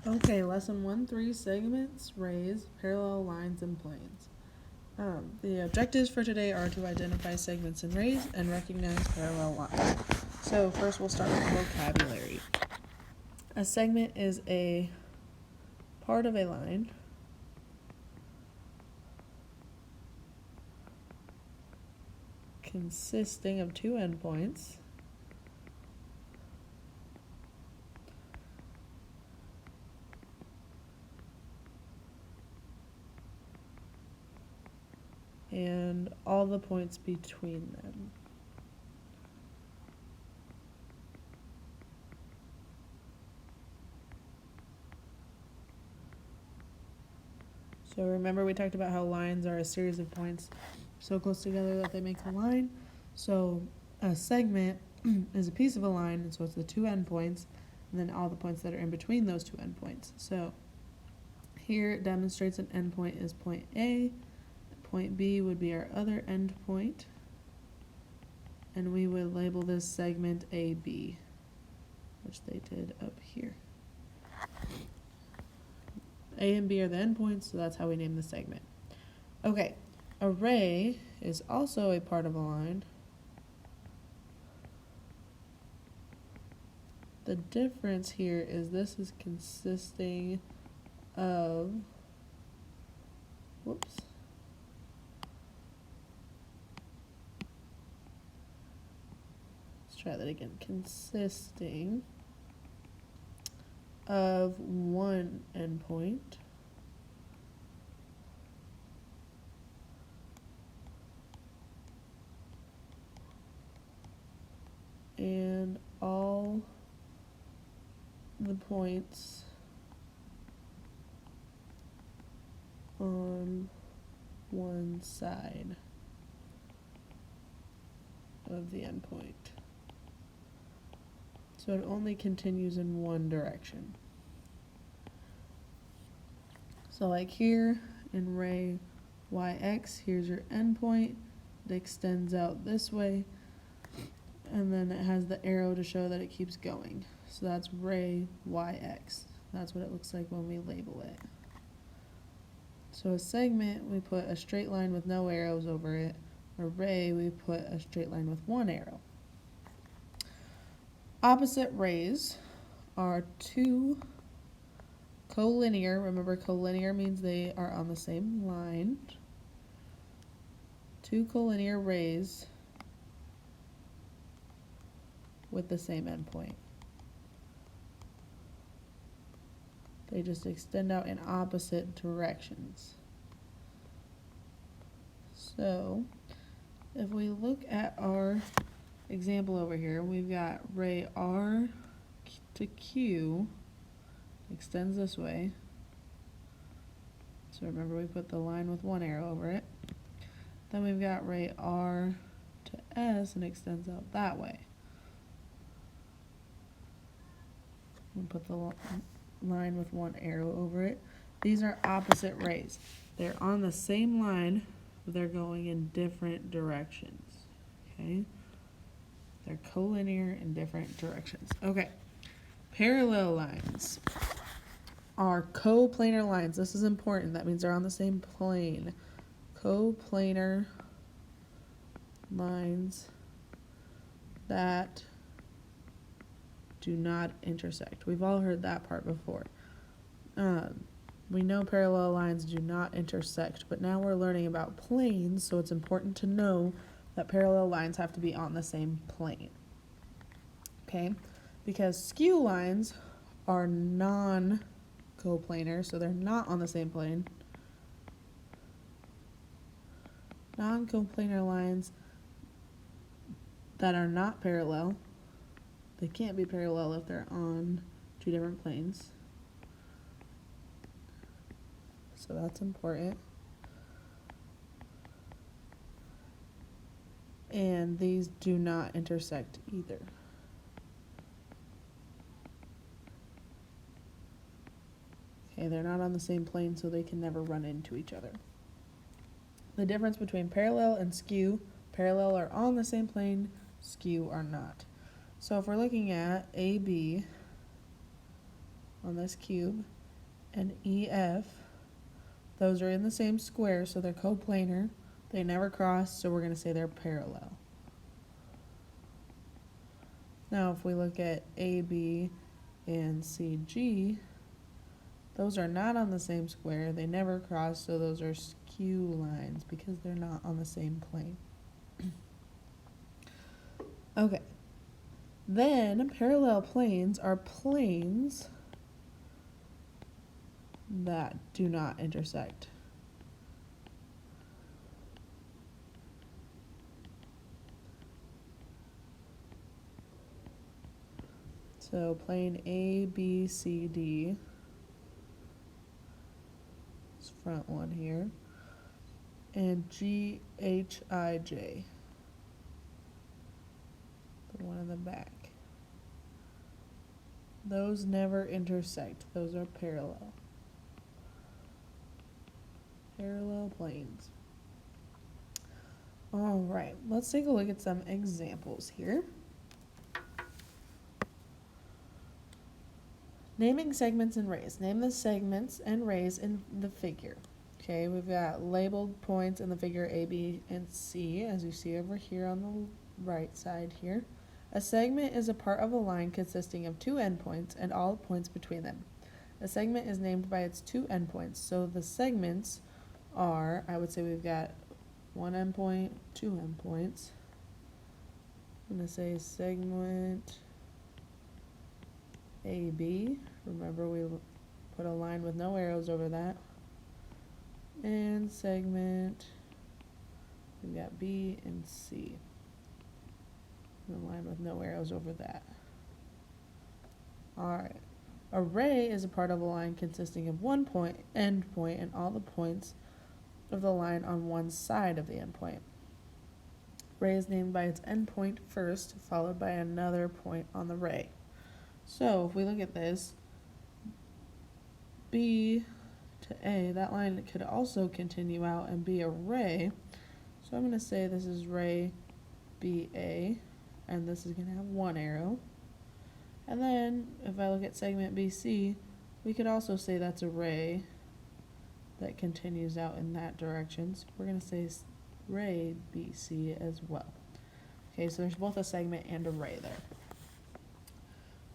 Okay, lesson 1-3, segments, rays, parallel lines, and planes. The objectives for today are to identify segments and rays and recognize parallel lines. So first we'll start with vocabulary. A segment is a part of a line consisting of two endpoints and all the points between them. So remember we talked about how lines are a series of points so close together that they make a line. So a segment is a piece of a line, and so it's the two endpoints, and then all the points that are in between those two endpoints. So here it demonstrates an endpoint is point A, point B would be our other endpoint, and we would label this segment AB, which they did up here. A and B are the endpoints, so that's how we name the segment. Okay, a ray is also a part of a line. The difference here is this is consisting of, let's try that again, consisting of one endpoint and all the points on one side of the endpoint. So it only continues in one direction. So like here in ray yx, here's your endpoint. It extends out this way, and then it has the arrow to show that it keeps going. So that's ray yx. That's what it looks like when we label it. So a segment, we put a straight line with no arrows over it. A ray, we put a straight line with one arrow. Opposite rays are two collinear. Remember, collinear means they are on the same line. Two collinear rays with the same endpoint. They just extend out in opposite directions. So if we look at our example over here, we've got ray R to Q extends this way. So remember we put the line with one arrow over it. Then we've got ray R to S and extends out that way. We'll put the line with one arrow over it. These are opposite rays. They're on the same line, but they're going in different directions. Okay? They're collinear in different directions. Okay. Parallel lines are coplanar lines. This is important. That means they're on the same plane. Coplanar lines that do not intersect. We've all heard that part before. We know parallel lines do not intersect, but now we're learning about planes, so it's important to know that parallel lines have to be on the same plane. Okay? Because skew lines are non-coplanar, so they're not on the same plane. Non-coplanar lines that are not parallel, they can't be parallel if they're on two different planes. So that's important. And these do not intersect either. Okay, they're not on the same plane, so they can never run into each other. The difference between parallel and skew, parallel are on the same plane, skew are not. So if we're looking at AB on this cube, and EF, those are in the same square, so they're coplanar. They never cross, so we're going to say they're parallel. Now, if we look at AB and CG, those are not on the same square. They never cross, so those are skew lines because they're not on the same plane. Okay. Then parallel planes are planes that do not intersect. So plane A, B, C, D, this front one here, and G, H, I, J, the one in the back. Those never intersect. Those are parallel. Parallel planes. All right, let's take a look at some examples here. Naming segments and rays. Name the segments and rays in the figure. Okay, we've got labeled points in the figure A, B, and C, as you see over here on the right side here. A segment is a part of a line consisting of two endpoints and all points between them. A segment is named by its two endpoints. So the segments are, I would say we've got one endpoint, two endpoints. I'm going to say segment AB. Remember, we put a line with no arrows over that. And segment, we've got B and C. And a line with no arrows over that. Alright. A ray is a part of a line consisting of one endpoint, and all the points of the line on one side of the endpoint. Ray is named by its endpoint first, followed by another point on the ray. So if we look at this, B to A, that line could also continue out and be a ray. So I'm going to say this is ray BA, and this is going to have one arrow. And then if I look at segment BC, we could also say that's a ray that continues out in that direction. So we're going to say ray BC as well. Okay, so there's both a segment and a ray there.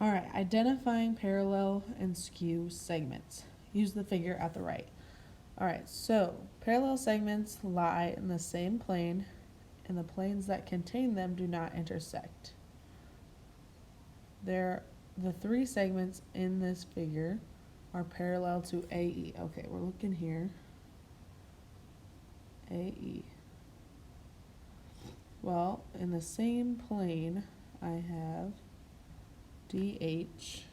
All right, identifying parallel and skew segments. Use the figure at the right. All right, so parallel segments lie in the same plane, and the planes that contain them do not intersect. The three segments in this figure are parallel to AE. Okay, we're looking here. AE. Well, in the same plane, I have DH.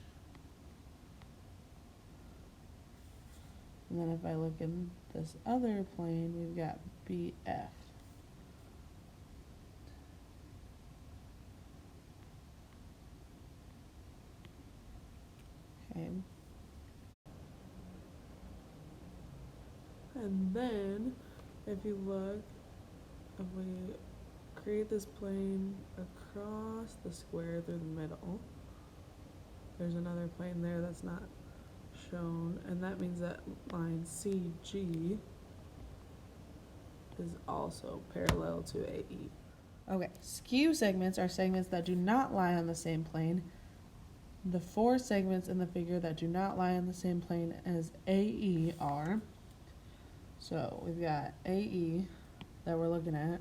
And then if I look in this other plane, we've got BF. Okay. And then, if you look, if we create this plane across the square through the middle, there's another plane there that's not shown, and that means that line CG is also parallel to AE. Okay, skew segments are segments that do not lie on the same plane. The four segments in the figure that do not lie on the same plane as AE are, so we've got AE that we're looking at,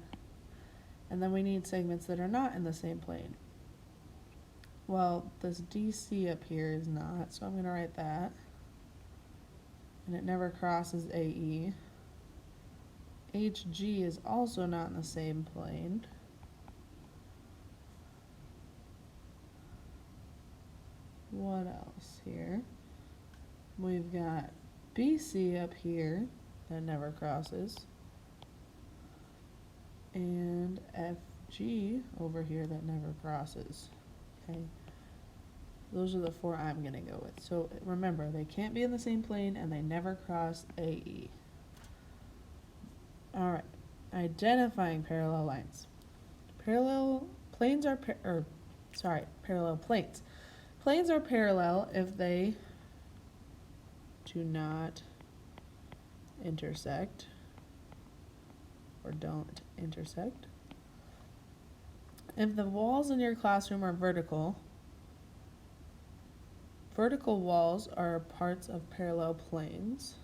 and then we need segments that are not in the same plane. Well, this DC up here is not, so I'm going to write that. And it never crosses AE. HG is also not in the same plane. What else here? We've got BC up here that never crosses. And FG over here that never crosses. Okay. Those are the four I'm going to go with. So remember, they can't be in the same plane and they never cross AE. All right. Identifying parallel lines. Parallel planes are parallel planes. Planes are parallel if they do not intersect or don't intersect. If the walls in your classroom are vertical, vertical walls are parts of parallel planes.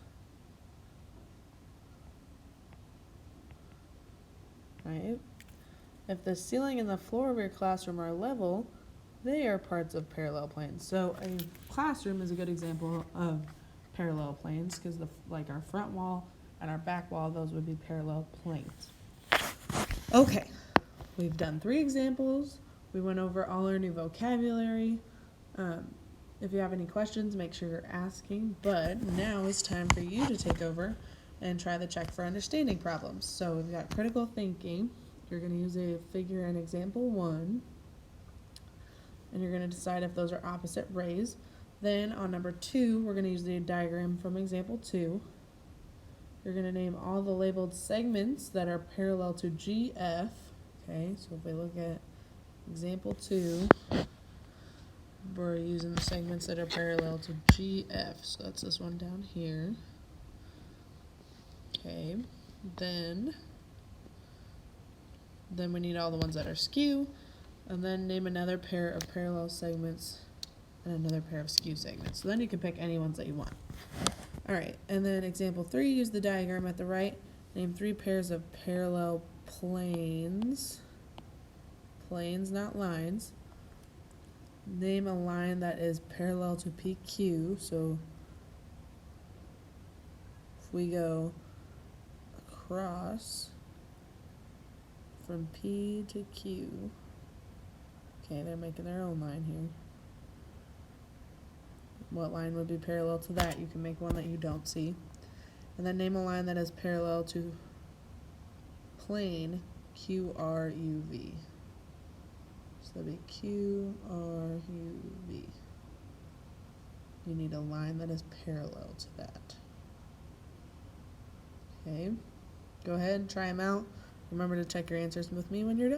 Right? If the ceiling and the floor of your classroom are level, they are parts of parallel planes. So a classroom is a good example of parallel planes because like our front wall and our back wall, those would be parallel planes. Okay, we've done 3 examples. We went over all our new vocabulary. If you have any questions, make sure you're asking. But now it's time for you to take over and try the check for understanding problems. So we've got critical thinking. You're going to use a figure in example 1. And you're going to decide if those are opposite rays. Then on number 2, we're going to use the diagram from example 2. You're going to name all the labeled segments that are parallel to GF. Okay, so if we look at example 2, we're using the segments that are parallel to GF. So that's this one down here. Okay, then we need all the ones that are skew. And then name another pair of parallel segments and another pair of skew segments. So then you can pick any ones that you want. All right, and then example 3, use the diagram at the right. Name 3 pairs of parallel planes. Planes, not lines. Name a line that is parallel to PQ. So if we go across from P to Q, okay, they're making their own line here. What line would be parallel to that? You can make one that you don't see. And then name a line that is parallel to plane QRUV. So that'd be QRUV. You need a line that is parallel to that. Okay, go ahead and try them out. Remember to check your answers with me when you're done.